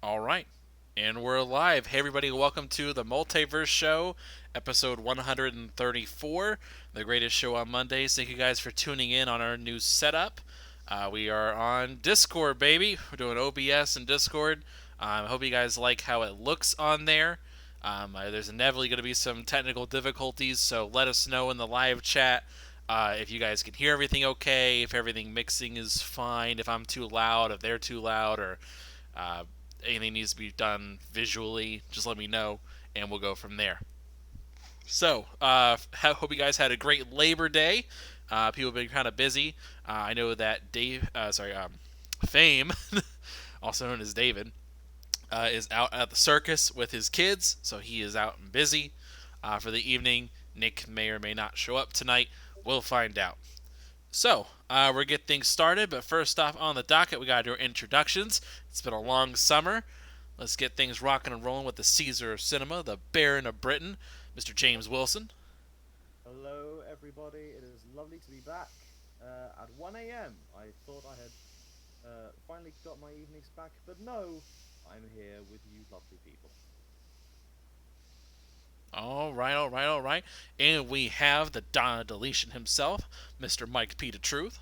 All right. And we're live. Hey, everybody, welcome to the Multiverse Show, episode 134, the greatest show on Mondays. Thank you guys for tuning in on our new setup. We are on Discord, baby. We're doing OBS and Discord. I hope you guys like how it looks on there. There's inevitably going to be some technical difficulties, so let us know in the live chat if you guys can hear everything okay, if everything mixing is fine, if I'm too loud, if they're too loud, or uh, anything needs to be done visually, just let me know, and we'll go from there. So, hope you guys had a great Labor Day. People have been kind of busy. I know that Fame, also known as David, is out at the circus with his kids, so he is out and busy for the evening. Nick may or may not show up tonight. We'll find out. So, we'll get things started, but first off on the docket, we got to do our introductions. It's been a long summer. Let's get things rocking and rolling with the Caesar of cinema, the Baron of Britain, Mr. James Wilson. Hello, everybody. It is lovely to be back at 1 a.m. I thought I had finally got my evenings back, but no, I'm here with you lovely people. All right, all right, all right. And we have the Donna Deletion himself, Mr. Mike P. to Truth.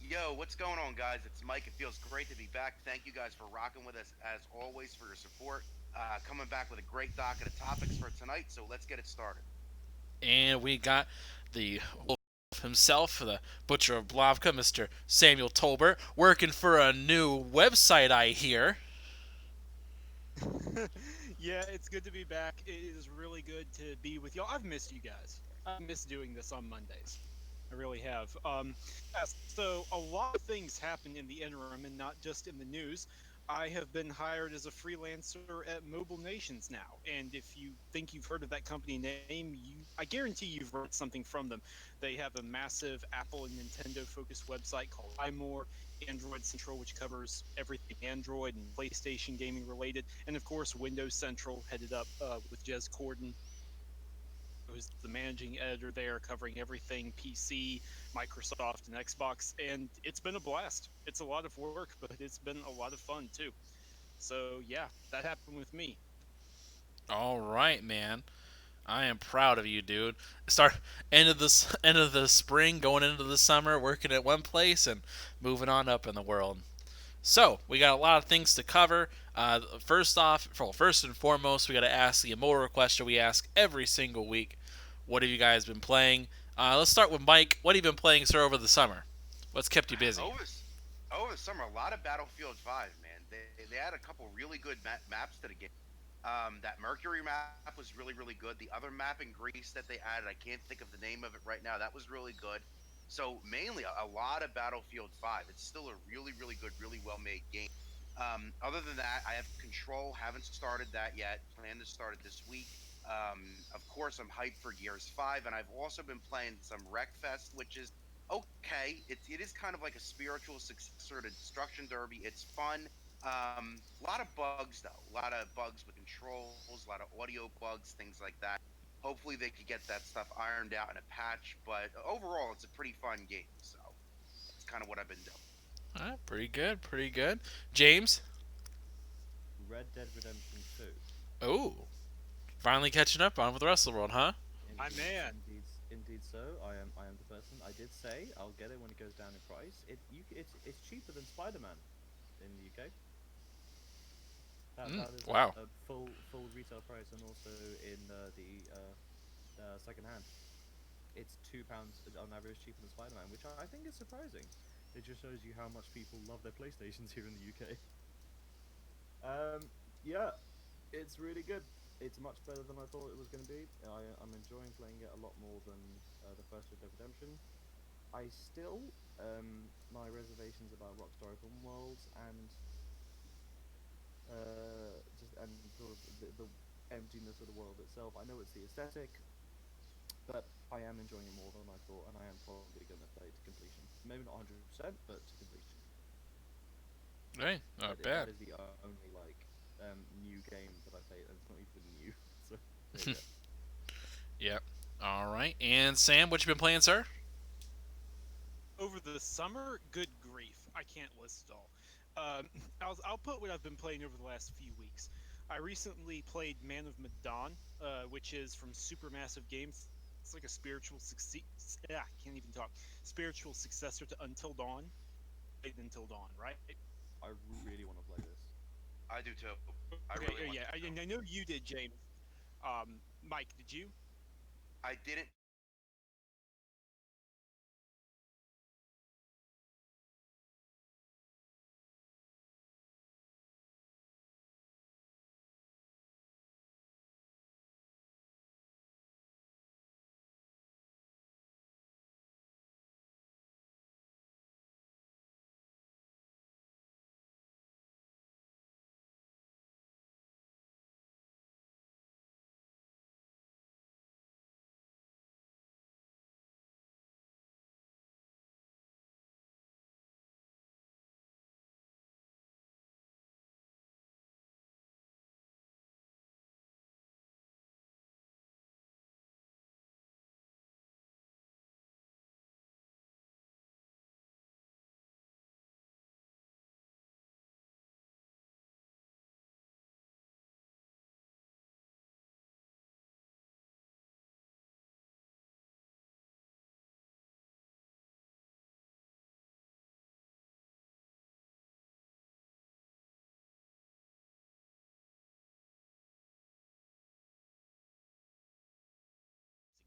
Yo, what's going on, guys? It's Mike. It feels great to be back. Thank you guys for rocking with us, as always, for your support. Coming back with a great docket of topics for tonight, so let's get it started. And we got the wolf himself, the Butcher of Blavka, Mr. Samuel Tolbert, working for a new website, I hear. Yeah, it's good to be back. It is really good to be with y'all. I've missed you guys. I miss doing this on Mondays. I really have. So a lot of things happened in the interim, and not just in the news. I have been hired as a freelancer at Mobile Nations now, and if you think you've heard of that company name, I guarantee you've read something from them. They have a massive Apple and Nintendo focused website called iMore, Android Central, which covers everything Android and PlayStation gaming related, and of course Windows Central, headed up with Jez Corden, who's the managing editor there, covering everything PC, Microsoft, and Xbox. And it's been a blast. It's a lot of work, but it's been a lot of fun too. So yeah, that happened with me. All right, man. I am proud of you, dude. Start end of the spring, going into the summer, working at one place and moving on up in the world. So we got a lot of things to cover. First and foremost, we got to ask the immortal question we ask every single week. What have you guys been playing? Let's start with Mike. What have you been playing, sir, over the summer? What's kept you busy? Over, over the summer, a lot of Battlefield 5, man. They had a couple really good maps to the game. That Mercury map was really, really good. The other map in Greece that they added, I can't think of the name of it right now, that was really good. So mainly a lot of Battlefield 5. It's still a really, really good, really well made game. Other than that, I have Control. Haven't started that yet. Plan to start it this week. Of course, I'm hyped for Gears 5, and I've also been playing some Wreckfest, which is okay. It is kind of like a spiritual successor to Destruction Derby. It's fun. A lot of bugs though. A lot of bugs with controls. A lot of audio bugs, things like that. Hopefully, they could get that stuff ironed out in a patch. But overall, it's a pretty fun game. So that's kind of what I've been doing. Pretty good, pretty good. James. Red Dead Redemption 2. Oh, finally catching up on with the rest of the world, huh? My Indeed, man. indeed, indeed. So I am the person. I did say I'll get it when it goes down in price. It's cheaper than Spider-Man in the UK. That is Wow. a full retail price, and also in the second hand. It's £2 on average cheaper than Spider-Man, which I think is surprising. It just shows you how much people love their PlayStations here in the UK. Yeah, it's really good. It's much better than I thought it was going to be. I'm enjoying playing it a lot more than the first Red Dead Redemption. I still my reservations about Rockstar Open Worlds and just and sort of the emptiness of the world itself. I know it's the aesthetic, but I am enjoying it more than I thought, and I am probably going to play it to completion. Maybe not 100%, but to completion. Hey, not That bad. is the only like new game that I played, and it's not even new. So there you go. Yep. All right. And Sam, what you been playing, sir? Over the summer, good grief, I can't list it all. I'll put what I've been playing over the last few weeks. I recently played Man of Medan, which is from Supermassive Games. It's like a can't even talk. Spiritual successor to Until Dawn. Played Until Dawn, right? I really want to play this. I do too. I Okay, really want yeah, to. and I know you did, James. Mike, did you? I didn't.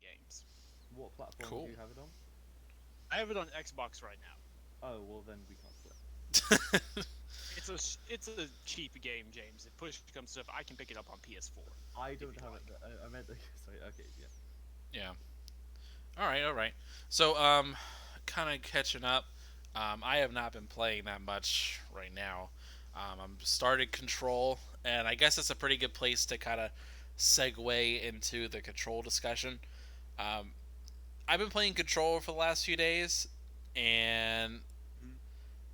Games. What platform do Cool. you have it on? I have it on Xbox right now. Oh, well then we can't play. It's a cheap game, James. If push comes to shove, I can pick it up on PS4. I If don't you'd have like. it. I meant. Sorry. Okay. Yeah. Yeah. All right. All right. So, kind of catching up. I have not been playing that much right now. I'm started Control, and I guess it's a pretty good place to kind of segue into the Control discussion. Um, I've been playing Control for the last few days, and Mhm.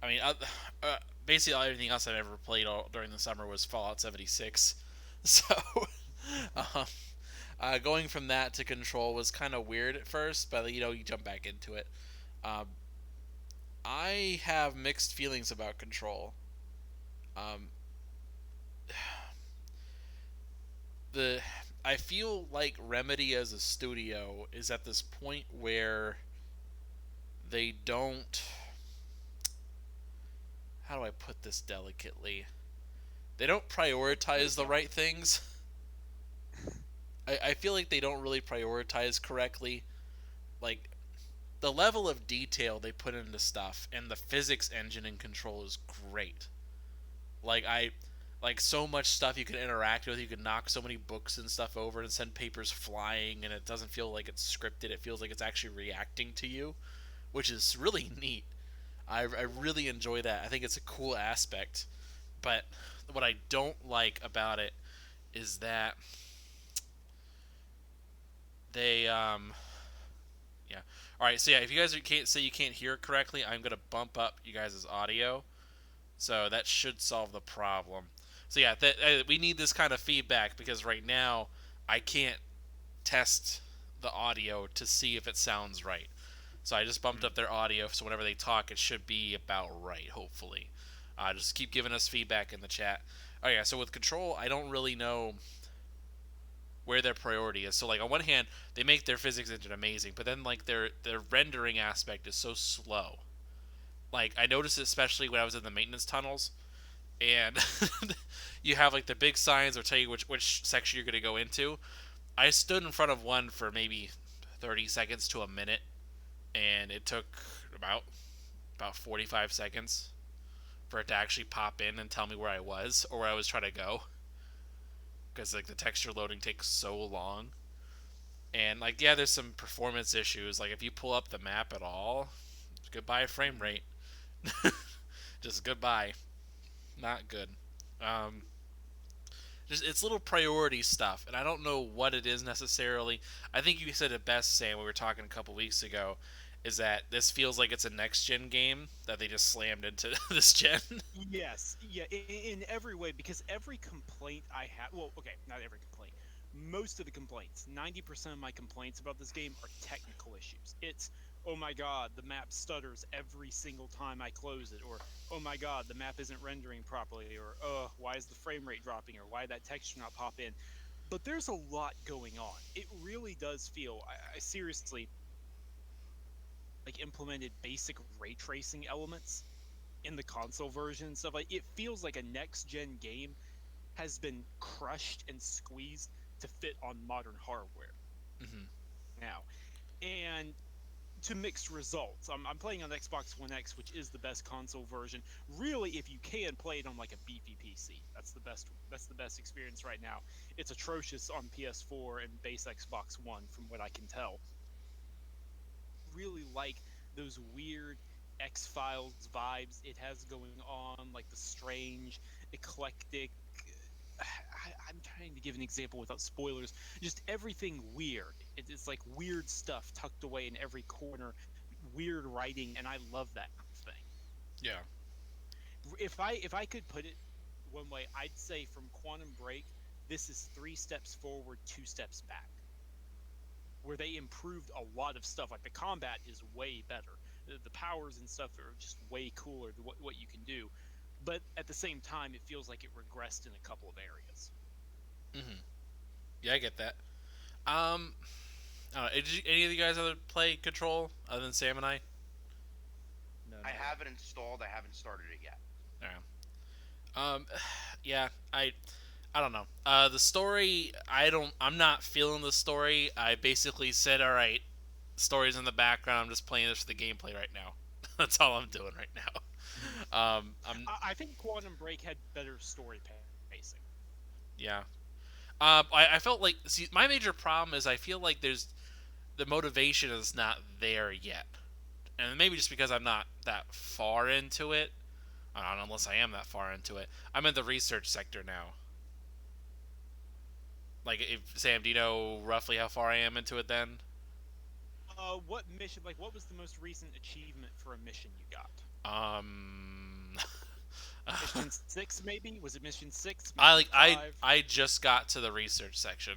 I mean, basically everything else I've ever played during the summer was Fallout 76. So, um, going from that to Control was kind of weird at first, but you jump back into it. Um, I have mixed feelings about Control. Um, the I feel like Remedy as a studio is at this point where they don't. How do I put this delicately? They don't Put it prioritize the right bluntly. things. I feel like they don't really prioritize correctly. Like, the level of detail they put into stuff and the physics engine in Control is great. Like, like so much stuff you can interact with. You can knock so many books and stuff over and send papers flying, and it doesn't feel like it's scripted. It feels like it's actually reacting to you, which is really neat. I really enjoy that. I think it's a cool aspect. But what I don't like about it is that they yeah. All right, so yeah, if you guys can't say you can't hear it correctly, I'm gonna bump up you guys' audio, so that should solve the problem. So yeah, we need this kind of feedback because right now I can't test the audio to see if it sounds right. So I just bumped Mhm. up their audio, so whenever they talk, it should be about right. Hopefully, just keep giving us feedback in the chat. Oh yeah, so with Control, I don't really know where their priority is. So like on one hand, they make their physics engine amazing, but then like their rendering aspect is so slow. Like I noticed it especially when I was in the maintenance tunnels, and you have like the big signs that tell you which section you're gonna go into. I stood in front of one for maybe 30 seconds to a minute, and it took about about 45 seconds for it to actually pop in and tell me where I was or where I was trying to go, because like the texture loading takes so long. And like yeah, there's some performance issues. Like if you pull up the map at all, goodbye frame Mhm. rate. Just goodbye. Not good. Um, just it's little priority stuff, and I don't know what it is necessarily. I think you said it best, Sam. We were talking a couple weeks ago. Is that this feels like it's a next gen game that they just slammed into this gen? Yes, yeah, in every way, because every complaint I have, well, okay, not every complaint, most of the complaints, 90% of my complaints about this game are technical issues. It's, oh my god, the map stutters every single time I close it, or oh my god, the map isn't rendering properly, or why is the frame rate dropping, or why did that texture not pop in? But there's a lot going on. It really does feel, I seriously like implemented basic ray tracing elements in the console version and stuff. Like it feels like a next gen game has been crushed and squeezed to fit on modern hardware Hmm. now. And to mixed results. I'm playing on Xbox One X, which is the best console version. Really, if you can play it on like a beefy PC, that's the best. That's the best experience right now. It's atrocious on PS4 and base Xbox One, from what I can tell. Really like those weird X-Files vibes it has going on, like the strange, eclectic. I'm trying to give an example without spoilers. Just everything weird. It's like weird stuff tucked away in every corner, weird writing, and I love that thing. Yeah. If I could put it one way, I'd say from Quantum Break, this is 3 steps forward, 2 steps back. Where they improved a lot of stuff. Like the combat is way better. The powers and stuff are just way cooler than what you can do. But at the same time, it feels like it regressed in a couple of areas. Hmm. Yeah, I get that. Um, I don't know, did any of you guys ever play Control other than Sam and I? No, I not yet. have it installed. I haven't started it yet. Yeah. Yeah, I don't know. The story, I'm not feeling the story. I basically said, all right, story's in the background. I'm just playing this for the gameplay right now. That's all I'm doing right now. I'm I think Quantum Break had better story pacing. Yeah. I felt like, see, my major problem is I feel like the motivation is not there yet, and maybe just because I'm not that far into it. I don't know, unless I am that far into it. I'm in the research sector now. Like, if Sam, do you know roughly how far I am into it then? What mission? Like, what was the most recent achievement for a mission you got? Um, Mission 6, maybe? Was it Mission 6? I Mission like 5? I just got to the research section.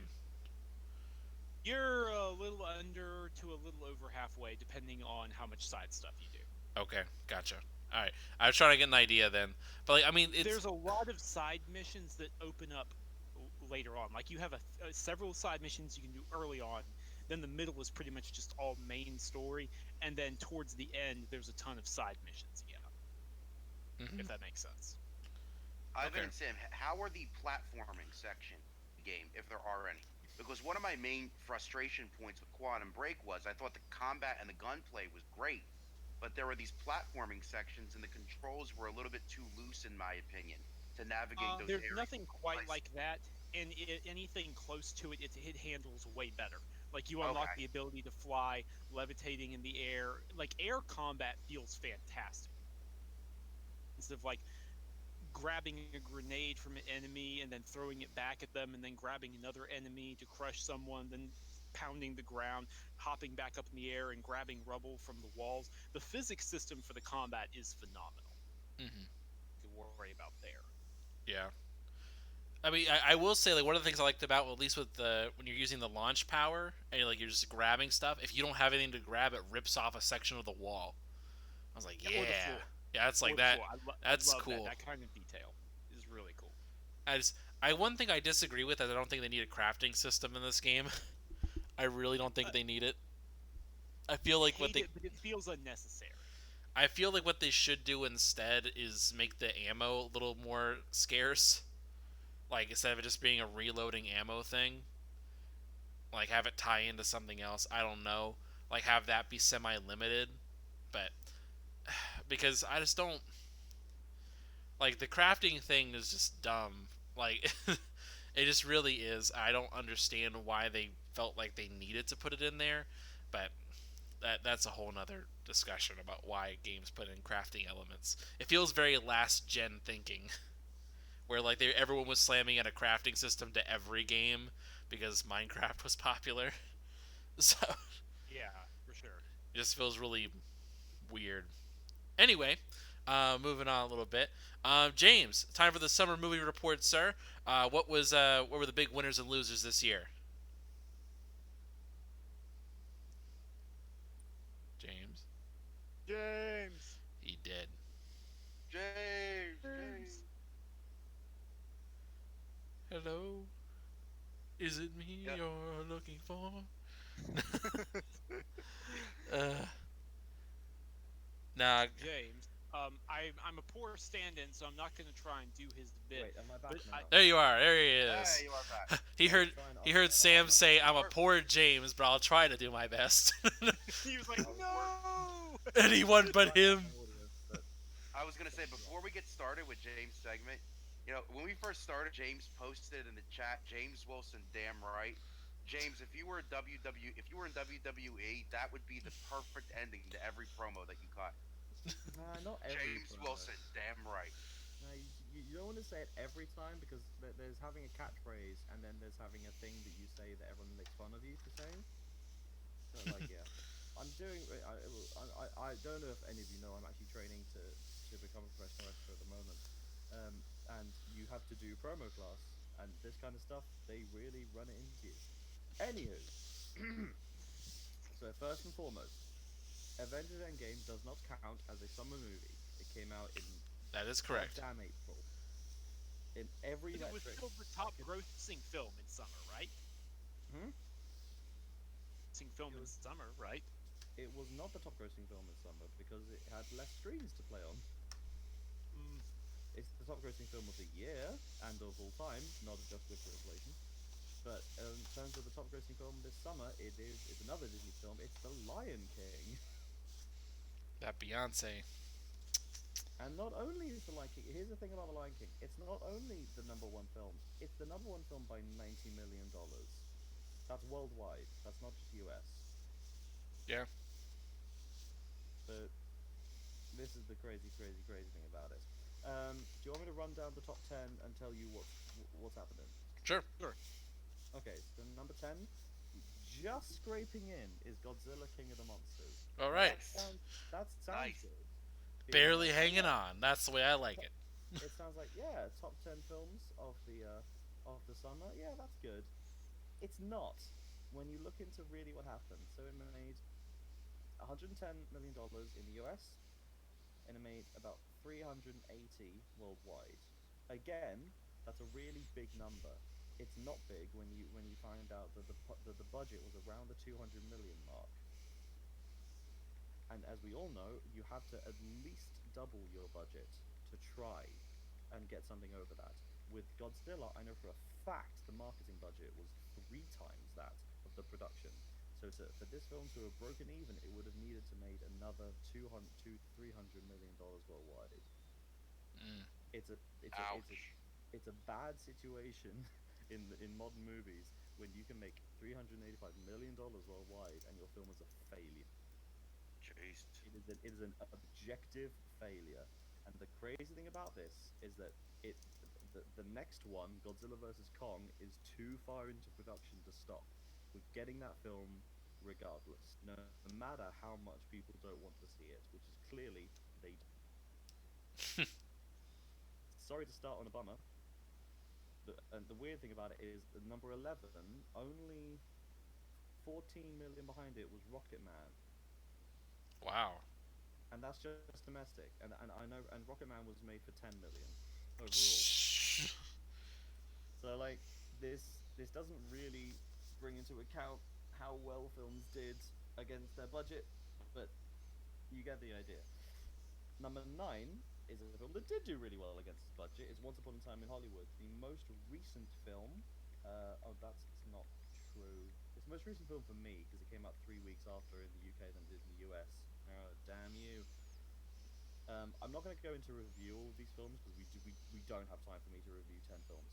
You're a little under to a little over halfway, depending on how much side stuff you do. Okay, gotcha. All right, I was trying to get an idea then, but like, I mean, it's There's a lot of side missions that open up later on. Like, you have several side missions you can do early on, then the middle is pretty much just all main story, and then towards the end, there's a ton of side missions. Yeah, Mhm. if that makes sense. Ivan Okay. and Sam, how are the platforming section of the game, if there are any? Because one of my main frustration points with Quantum Break was I thought the combat and the gunplay was great, but there were these platforming sections and the controls were a little bit too loose, in my opinion, to navigate those There's areas. nothing quite like that, and anything close to it, it handles way better. Like, you unlock Okay. the ability to fly, levitating in the air. Like, air combat feels fantastic. Instead of like grabbing a grenade from an enemy and then throwing it back at them, and then grabbing another enemy to crush someone, then pounding the ground, hopping back up in the air and grabbing rubble from the walls. The physics system for the combat is phenomenal. Mhm. To worry about there. Yeah. I mean, I will say, like, one of the things I liked about, at least with the when you're using the launch power and you're just grabbing stuff, if you don't have anything to grab, it rips off a section of the wall. I was like, Or the yeah, floor. yeah, that's like Or the that. floor. I That's love that. cool. That kind of detail is really cool. I just, one thing I disagree with is I don't think they need a crafting system in this game. I really don't think Uh, they need it. I feel like what hate they it, but it feels unnecessary. I feel like what they should do instead is make the ammo a little more scarce. Like, instead of it just being a reloading ammo thing, like have it tie into something else. I don't know. Like, have that be semi-limited, but because I just don't like the crafting thing is just dumb. Like, it just really is. I don't understand why they felt like they needed to put it in there, but that's a whole nother discussion about why games put in crafting elements. It feels very last gen thinking, where like everyone was slamming in a crafting system to every game because Minecraft was popular. So Yeah, for sure. it just feels really weird. Anyway, moving on a little bit. James, time for the summer movie report, sir. What were the big winners and losers this year? James. James. He did. James. Hello? Is it me Yep. you're looking for? uh, nah. James. I'm a poor stand-in, so I'm not gonna try and do his bit. Wait, am I back But now? There you are. There he Hey, is. you are back. he I was heard. trying- I He was heard trying to Sam add my say, voice. "I'm a poor James, but I'll try to do my best." he was like, I was- no. Anyone I was but trying to add him. my audio, but I was gonna say before we get started with James' segment, when we first started, James posted in the chat, James Wilson, damn right. James, if you were if you were in WWE, that would be the perfect ending to every promo that you cut. nah, not every James promo. Wilson, damn right. No, you don't want to say it every time because there's having a catchphrase and then there's having a thing that you say that everyone makes fun of you for saying. So like, yeah, I'm doing. I don't know if any of you know I'm actually training to become a professional wrestler at the moment, and you have to do promo class and this kind of stuff. They really run it into you. Anywho, so first and foremost, Avengers Endgame does not count as a summer movie. It came out in That is correct. goddamn April. In every It was metric. still the I top could- grossing film in summer, right? Hmm? Grossing film It in was- summer, right? It was not the top grossing film in summer because it had less screens to play on. Mm, It's the top grossing film of the year and of all time, not just with inflation. But in terms of the top grossing film this summer, it's another Disney film. It's The Lion King. That Beyonce. And not only is The Lion King, here's the thing about The Lion King. It's not only the number one film, it's the number one film by $90 million. That's worldwide. That's not just US. Yeah. So this is the crazy thing about it. Do you want me to run down the top 10 and tell you what's happening? Sure. sure. Okay, so number 10, just scraping in, is Godzilla King of the Monsters. All Now, right. that sounds Nice. good. Barely Being like, hanging yeah, on. That's the way I like it. it sounds like, yeah, top 10 films of the summer. Yeah, that's good. It's not when you look into really what happened. So it made $110 million in the US, and it made about 380 worldwide. Again, that's a really big number. It's not big when you find out that the budget was around the 200 million mark. And as we all know, you have to at least double your budget to try and get something over that. With Godzilla, I know for a fact the marketing budget was 3 times that of the production. So for this film to have broken even, it would have needed to made another $300 million worldwide. Mm. It's a bad situation in modern movies when you can make $385 million worldwide and your film is a failure. Jeez. It is an objective failure. And the crazy thing about this is that the next one, Godzilla vs Kong, is too far into production to stop. We're getting that film regardless, no matter how much people don't want to see it, which is clearly they. Sorry to start on a bummer. And the weird thing about it is the number 11, only 14 million behind it was Rocket Man. Wow. And that's just domestic. And I know, and Rocket Man was made for 10 million overall. So like this doesn't really bring into account how well films did against their budget, but you get the idea. Number 9 is a film that did do really well against its budget. It's Once Upon a Time in Hollywood, the most recent film. Oh, that's not true. It's the most recent film for me because it came out 3 weeks after in the UK than it did in the US. Oh, damn you. I'm not going to go into review all of these films because we don't have time for me to review 10 films.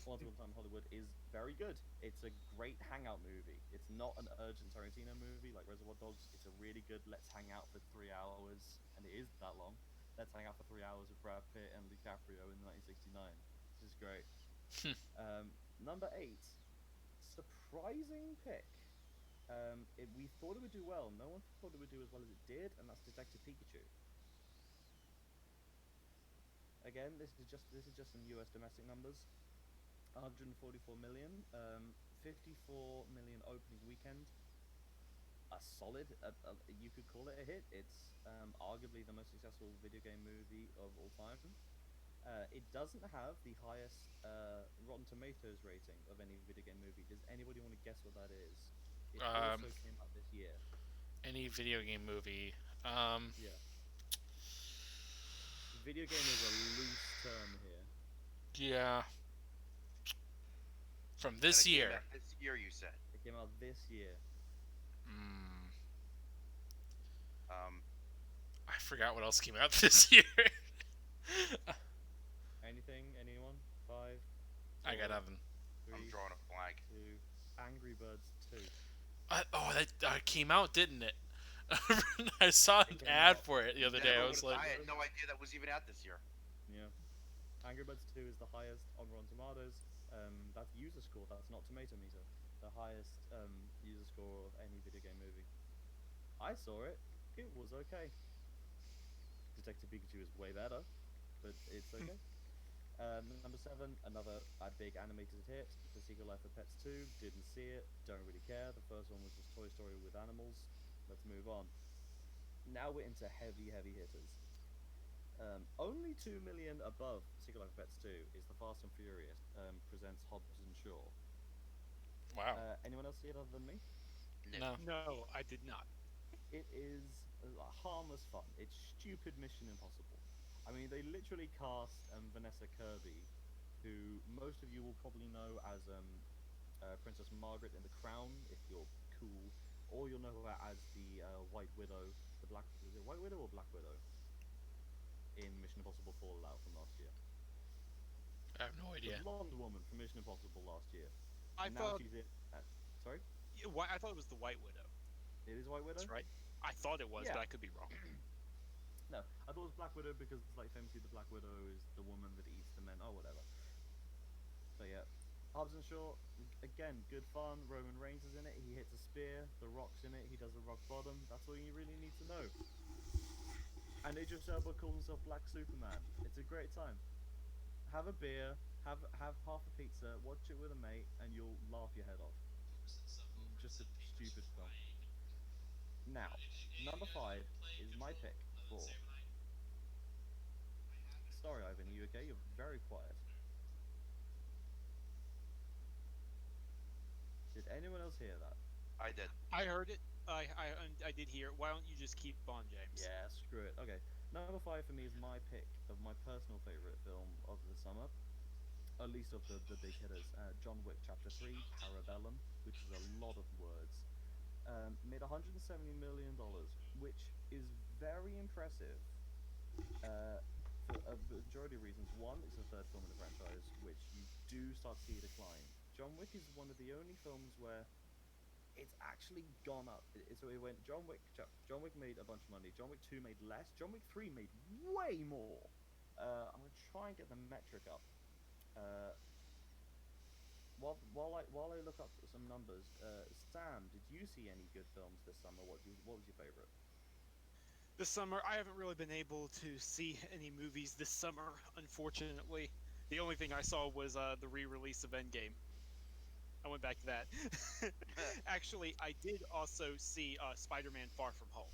Once Upon a Time in Hollywood is very good. It's a great hangout movie. It's not an urgent Tarantino movie like Reservoir Dogs. It's a really good let's hang out for 3 hours, and it is that long. Let's hang out for 3 hours with Brad Pitt and DiCaprio in 1969. This is great. Number 8, surprising pick. We thought it would do well. No one thought it would do as well as it did, and that's Detective Pikachu. Again, this is just some US domestic numbers. 144 million, 54 million opening weekend. a solid. You could call it a hit. It's arguably the most successful video game movie of all time. It doesn't have the highest Rotten Tomatoes rating of any video game movie. Does anybody want to guess what that is? It Um, also came out this year. any video game movie. Yeah. Video game is a loose term here. Yeah, from And this it came year. out this year, you said. It came out this year. Mm, Um, I forgot what else came out this year. Anything? Anyone? Five. I got four, nothing. I'm Three, drawing a blank. two. Angry Birds 2. That came out, didn't it? I saw an It came ad out. for it the other day. I was like, I had no idea that was even out this year. Yeah. Angry Birds 2 is the highest on Rotten Tomatoes. That's user score. That's not tomato meter. The highest user score of any video game movie. I saw it. It was okay. Detective Pikachu is way better, but it's okay. Number 7, another big animated hit, The Secret Life of Pets 2. Didn't see it, don't really care. The first one was just Toy Story with animals. Let's move on. Now we're into heavy hitters. Only 2 million above Secret Life of Pets 2 is The Fast and Furious presents Hobbs and Shaw. wow. Anyone else see it other than me? No. No, I did not. It is harmless fun. It's stupid Mission Impossible. I mean, they literally cast Vanessa Kirby, who most of you will probably know as Princess Margaret in The Crown, if you're cool, or you'll know her as the White Widow, is it White Widow or Black Widow? In Mission Impossible Fallout from last year. I have no idea. The blonde woman from Mission Impossible last year. I Now thought she's in. Sorry? I thought it was the White Widow. It is White Widow? That's right. I thought it was, Yeah. but I could be wrong. No, I thought it was Black Widow because, like, famously the Black Widow is the woman that eats the men. Oh, whatever. But yeah, Hobbs and Shaw, again, good fun. Roman Reigns is in it. He hits a spear. The Rock's in it. He does a rock bottom. That's all you really need to know. And Idris Elba calls himself Black Superman. It's a great time. Have a beer. Have half a pizza. Watch it with a mate, and you'll laugh your head off. Just a stupid film. Now, number 5 is my pick for. Sorry, Ivan, are you okay? You're very quiet. Did anyone else hear that? I did. I heard it. I did hear it. Why don't you just keep on, James? Yeah, screw it. Okay, number 5 for me is my pick of my personal favorite film of the summer, at least of the big hitters. John Wick Chapter 3, Parabellum, which is a lot of words. Made $170 million, which is very impressive for a majority of reasons. One, it's the third film in the franchise, which you do start to see a decline. John Wick is one of the only films where it's actually gone up. So it went John Wick made a bunch of money. John Wick 2 made less. John Wick 3 made way more. I'm gonna try and get the metric up. While I look up some numbers, Sam, did you see any good films this summer? What was your favorite? This summer, I haven't really been able to see any movies this summer, unfortunately. The only thing I saw was the re-release of Endgame. I went back to that. Actually, I did also see Spider-Man Far From Home.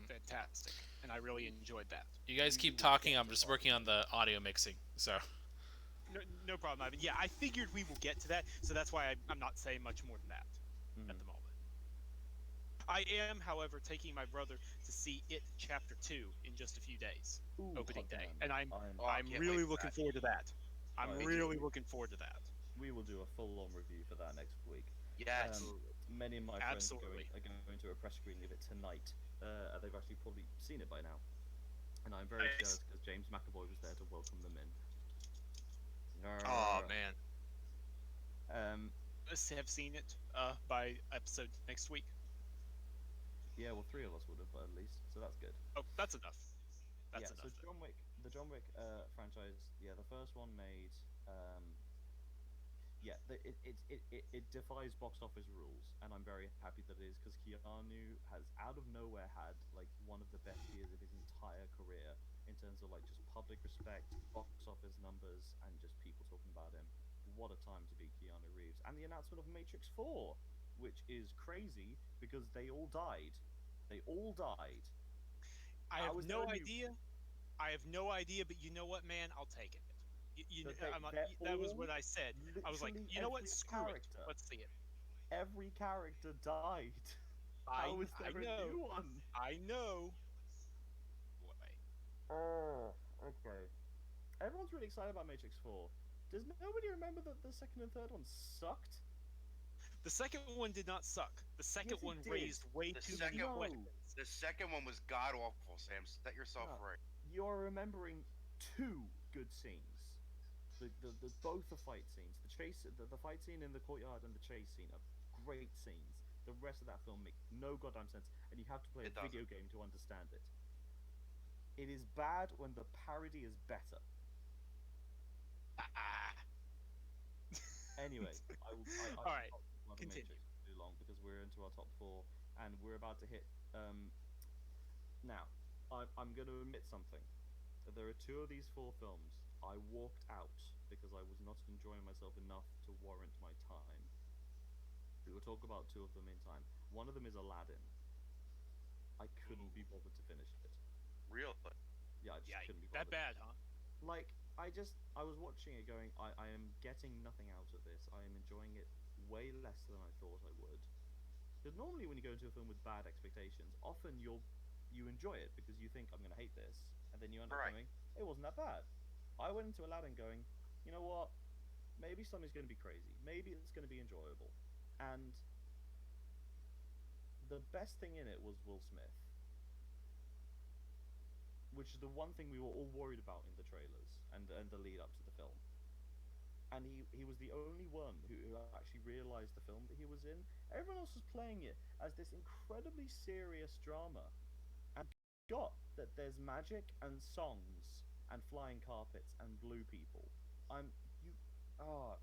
Fantastic. And I really enjoyed that. You guys keep talking. I'm just working on the audio mixing. So. No problem, Ivan. Yeah, I figured we will get to that, so that's why I'm not saying much more than that at the moment. I am, however, taking my brother to see It Chapter 2 in just a few days, Ooh, opening hot day, damn. and I'm can't wait really for looking that. forward to that. I'm Alright. really looking forward to that. We will do a full-on review for that next week. Yes. Many of my friends Absolutely. are going to a press screening of it tonight. They've actually probably seen it by now, and I'm very jealous because James McAvoy was there to welcome them in. Oh man. Us have seen it by episode next week. Yeah, well, 3 of us would have, but at least, so that's good. Oh, that's enough. That's yeah, enough. so the John Wick franchise, yeah, the first one made, it defies box office rules, and I'm very happy that it is, because Keanu has out of nowhere had like one of the best years of his entire career in terms of like just public respect, box office numbers, and just people talking about him. What a time to be Keanu Reeves! And the announcement of Matrix 4, which is crazy because they all died. They all died. I How have is there no a new idea. I have no idea, but you know what, man? I'll take it. that they're That was all what I said. I was like, literally you know what? every Screw it. character. Let's see it. Every character died. How is I there a know. new one? I know. Boy. Oh, okay. Everyone's really excited about Matrix 4. Does nobody remember that the second and third one sucked? The second one did not suck. The second Yes, it one did. raised way The too many second No. questions. the second one was god awful, Sam. Set yourself No. right. You're remembering two good scenes. The both the fight scenes, the fight scene in the courtyard and the chase scene are great scenes. The rest of that film makes no goddamn sense, and you have to play a It video doesn't. game to understand it. It is bad when the parody is better. Ah, Anyway, I All will right, not talk about the continue. Matrix for too long because we're into our top four and we're about to hit. Now, I'm going to admit something. There are two of these four films I walked out because I was not enjoying myself enough to warrant my time. We will talk about two of them in time. One of them is Aladdin. I couldn't be bothered to finish it. really? Yeah, I just Yeah, couldn't be that bothered. bad, huh? Like, I was watching it going, I am getting nothing out of this. I am enjoying it way less than I thought I would. Because normally when you go into a film with bad expectations, often you enjoy it because you think I'm gonna hate this, and then you end up Right. going, it wasn't that bad. I went into Aladdin going, you know what? Maybe something's gonna be crazy. Maybe it's gonna be enjoyable. And the best thing in it was Will Smith, which is the one thing we were all worried about in the trailers and the lead up to the film. And he was the only one who actually realized the film that he was in. Everyone else was playing it as this incredibly serious drama, and got that there's magic and songs and flying carpets and blue people. I'm you ah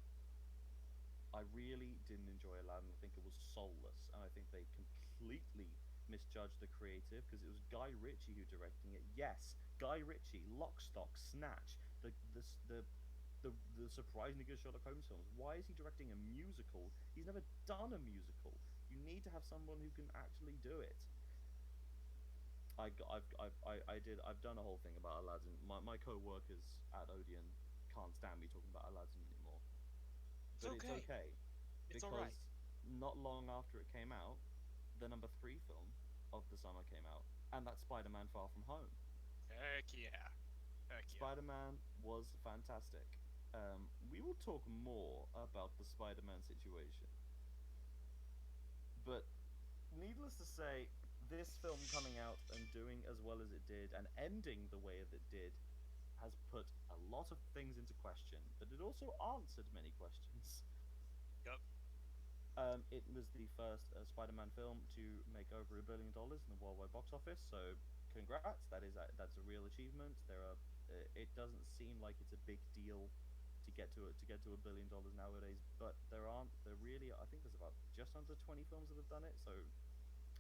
I really didn't enjoy Aladdin. I think it was soulless, and I think they completely misjudged the creative because it was Guy Ritchie who directing it. Yes, Guy Ritchie, Lock, Stock, Snatch, the surprisingly good Sherlock Holmes films. Why is he directing a musical? He's never done a musical. You need to have someone who can actually do it. I've done a whole thing about Aladdin. My co-workers at Odeon can't stand me talking about Aladdin anymore. It's But it's okay. okay It's all right. because not long after it came out, the number three film of the summer came out, and that's Spider-Man: Far From Home. Heck yeah. Heck yeah. Spider-Man was fantastic. We will talk more about the Spider-Man situation, but needless to say, this film coming out and doing as well as it did and ending the way that it did has put a lot of things into question, but it also answered many questions. Yep. It was the first Spider-Man film to make over $1 billion in the worldwide box office. So, congrats! That's a real achievement. It doesn't seem like it's a big deal to get to $1 billion nowadays, but there really I think there's about just under 20 films that have done it. So,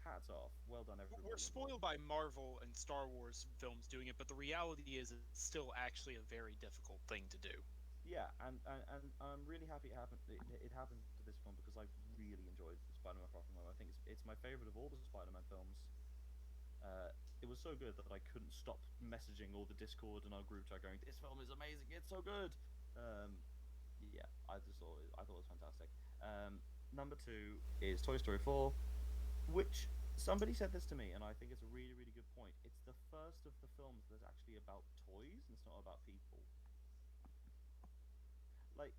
hats off, well done everybody We're involved. spoiled by Marvel and Star Wars films doing it, but the reality is it's still actually a very difficult thing to do. Yeah, and I'm really happy it happened to this film because I really enjoyed Spider-Man: Far From Home. I think it's my favorite of all the Spider-Man films. It was so good that I couldn't stop messaging all the Discord and our group chat going, "This film is amazing! It's so good!" Um, yeah, I thought it was fantastic. Number two is Toy Story 4, which somebody said this to me, and I think it's a really really good point. It's the first of the films that's actually about toys and it's not about people. Like,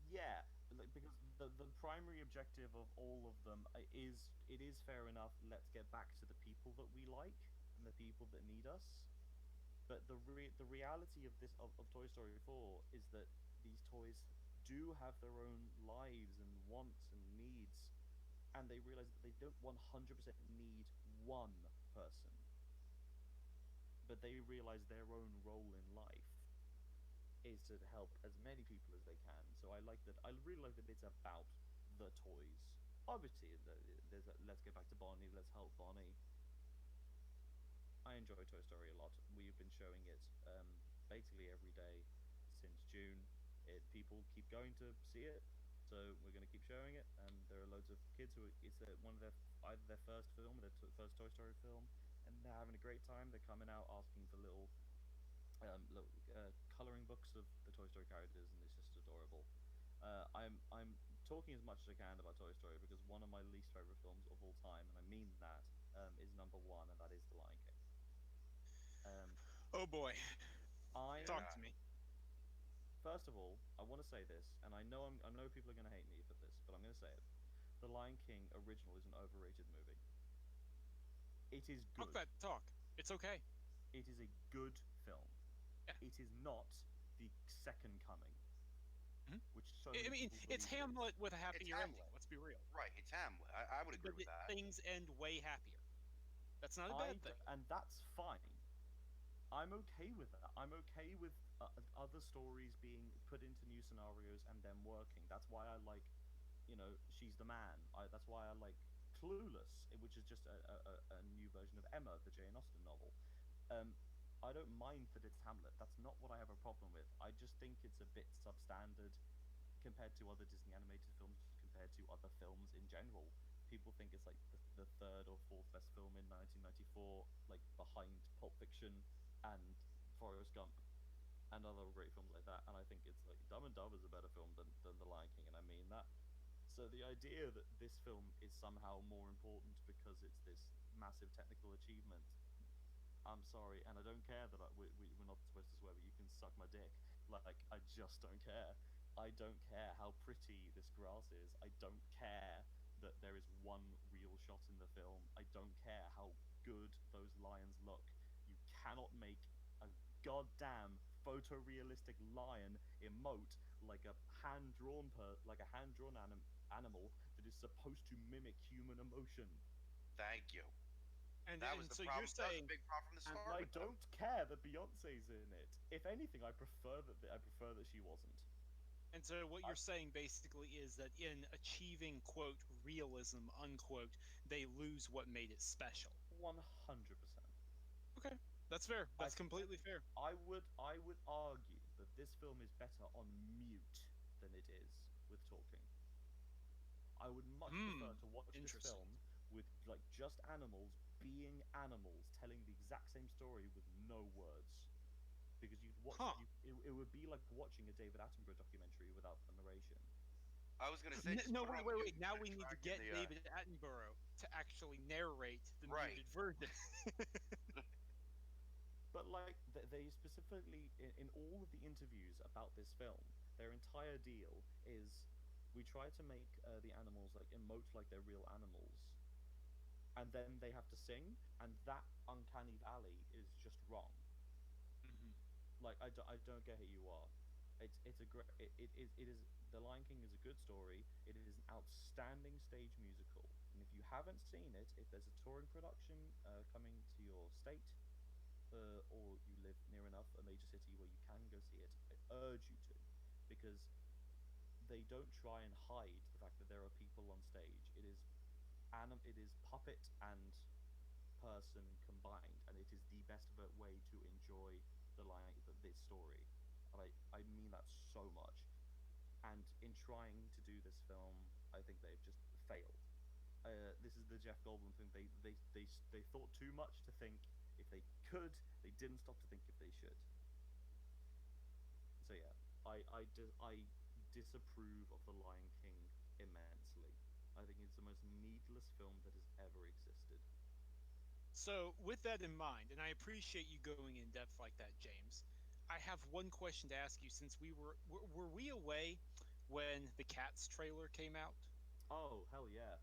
yeah, like because the primary objective of all of them is it is fair enough. Let's get back to the people that we like and the people that need us. But the reality of Toy Story 4 is that these toys do have their own lives and wants and needs, and they realize that they don't 100% need one person, but they realize their own role in life is to help as many people as they can. So I like that. I really like that it's about the toys. Obviously, there's let's get back to Bonnie. Let's help Bonnie. I enjoy Toy Story a lot. We've been showing it basically every day since June. People keep going to see it. So we're going to keep showing it, and there are loads of kids who it's one of their either their first film or their first Toy Story film, and they're having a great time. They're coming out asking for little coloring books of the Toy Story characters, and it's just adorable. I'm talking as much as I can about Toy Story because one of my least favorite films of all time, and I mean that, is number one, and that is The Lion King. Oh boy, I talk Yeah. to me. First of all, I want to say this, and I know people are going to hate me for this, but I'm going to say it. The Lion King original is an overrated movie. It is Talk good. that talk. It's okay. It is a good film. Yeah. It is not the Second Coming, Mhm. which so I many mean, people it's believe it is. Hamlet with a happier ending. Hamlet. Let's be real. Right, it's Hamlet. I would agree But with that. things end way happier. That's not a bad thing. And that's fine. I'm okay with that. I'm okay with other stories being put into new scenarios and them working. That's why I like, She's the Man. That's why I like Clueless, which is just a new version of Emma, the Jane Austen novel. I don't mind that it's Hamlet. That's not what I have a problem with. I just think it's a bit substandard compared to other Disney animated films, compared to other films in general. People think it's like the third or fourth best film in 1994, like behind Pulp Fiction and Forrest Gump and other great films like that. And I think it's like Dumb and Dumber is a better film than The Lion King, and I mean that. So the idea that this film is somehow more important because it's this massive technical achievement, I'm sorry, and I don't care that we're not supposed to swear, but you can suck my dick. Like, I just don't care. I don't care how pretty this grass is. I don't care that there is one real shot in the film. I don't care how good those lions look. You cannot make a goddamn photorealistic lion emote like a hand-drawn animal that is supposed to mimic human emotion. Thank you. And, That and was the so problem. you're That was saying, a big problem from the And start. I with them. don't care that Beyonce's in it. If anything, I prefer that she wasn't. and so what you're saying basically is that in achieving quote realism unquote, they lose what made it special. 100%. Okay, that's fair. That's I- completely fair. I would argue that this film is better on mute than it is with talking. I would much prefer to watch this interesting. film with like just animals being animals telling the exact same story with no words. Because you'd watch Huh. it would be like watching a David Attenborough documentary without the narration. I was gonna say. just No, put wait, on wait, mute wait. and Now put a we need to track in get the, David Attenborough to actually narrate the Right. muted version. But like they specifically in all of the interviews about this film, their entire deal is we try to make the animals like emote like they're real animals, and then they have to sing, and that uncanny valley is just wrong. Mhm. Like I don't get who you are. It's a great it is The Lion King is a good story. It is an outstanding stage musical, and if you haven't seen it, if there's a touring production coming to your state, or you live near enough a major city where you can go see it, I urge you to, because they don't try and hide the fact that there are people on stage. It is puppet and person combined, and it is the best way to enjoy this story. And I mean that so much. And in trying to do this film, I think they've just failed. This is the Jeff Goldblum thing. They thought too much to think if they could. They didn't stop to think if they should. So yeah, I disapprove of The Lion King immensely. I think it's the most needless film that has ever existed. So, with that in mind, and I appreciate you going in depth like that, James, I have one question to ask you. Since were we away when the Cats trailer came out? Oh hell yeah!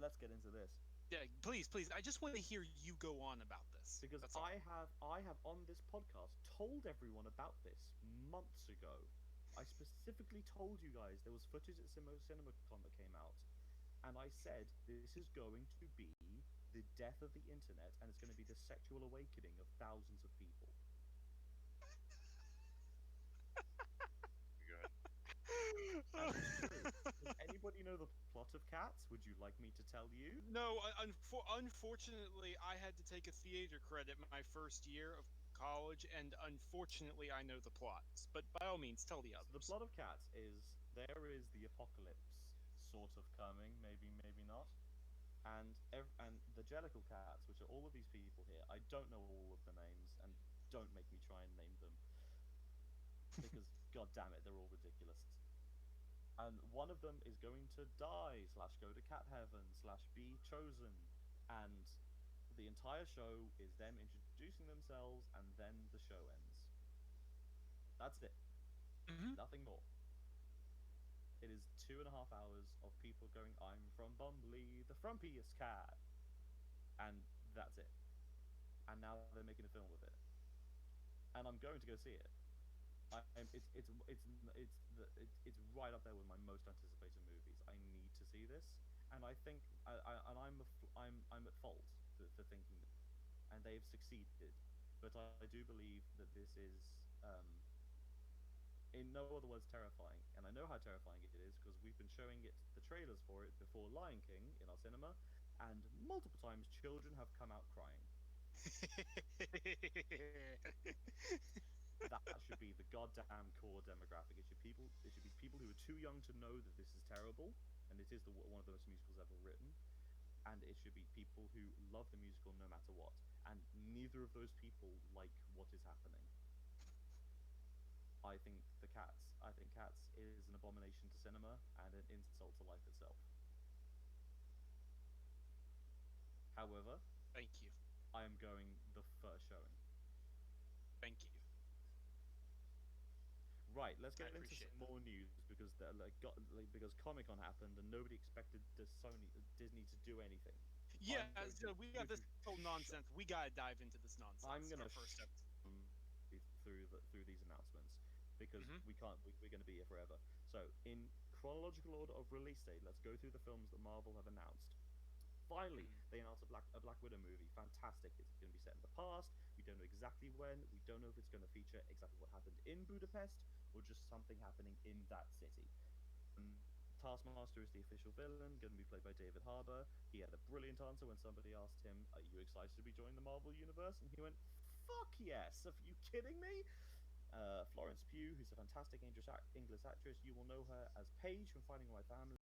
Let's get into this. Yeah, please, please. I just want to hear you go on about this. Because That's all. I have on this podcast told everyone about this months ago. I specifically told you guys there was footage at CinemaCon that came out, and I said this is going to be the death of the internet, and it's going to be the sexual awakening of thousands of people. Good. And it's true. Does anybody know the plot of Cats? Would you like me to tell you? No, unfortunately, I had to take a theater credit my first year of college, and unfortunately, I know the plots. But by all means, tell the others. So the plot of Cats is there is the apocalypse sort of coming, maybe, maybe not. And the Jellicle cats, which are all of these people here, I don't know all of the names, and don't make me try and name them because god damn it, they're all ridiculous. And one of them is going to die slash go to cat heaven slash be chosen, and the entire show is them introducing themselves, and then the show ends. That's it. Mhm. Nothing more. It is 2.5 hours of people going, "I'm from Bumbly, the frumpiest cat," and that's it. And now they're making a film with it, and I'm going to go see it. It's right up there with my most anticipated movies. I need to see this, and I think I'm at fault for thinking that, and they've succeeded. But I do believe that this is, in no other words, terrifying. And I know how terrifying it is because we've been showing it the trailers for it before Lion King in our cinema, and multiple times children have come out crying. That should be the goddamn core demographic. It should be people who are too young to know that this is terrible, and it is one of the most musicals ever written. And it should be people who love the musical no matter what. And neither of those people like what is happening. I think Cats is an abomination to cinema and an insult to life itself. However, Thank you. I am going the first showing. Thank you. Right, let's I get into appreciate some that. more news because because Comic Con happened and nobody expected Disney to do anything. Yeah, I'm going so to we go got this whole sh- nonsense. We gotta dive into this nonsense. I'm gonna Our first episode. through these announcements because Mhm. we're going to be here forever. So in chronological order of release date, let's go through the films that Marvel have announced. Finally, Mhm. they announced a Black Widow movie. Fantastic. It's going to be set in the past. We don't know exactly when. We don't know if it's going to feature exactly what happened in Budapest or just something happening in that city. Um, Taskmaster is the official villain, going to be played by David Harbour. He had a brilliant answer when somebody asked him, "Are you excited to be joining the Marvel Universe?" And he went, "Fuck yes! Are you kidding me?" Florence Pugh, who's a fantastic English actress. You will know her as Paige from Finding My Family.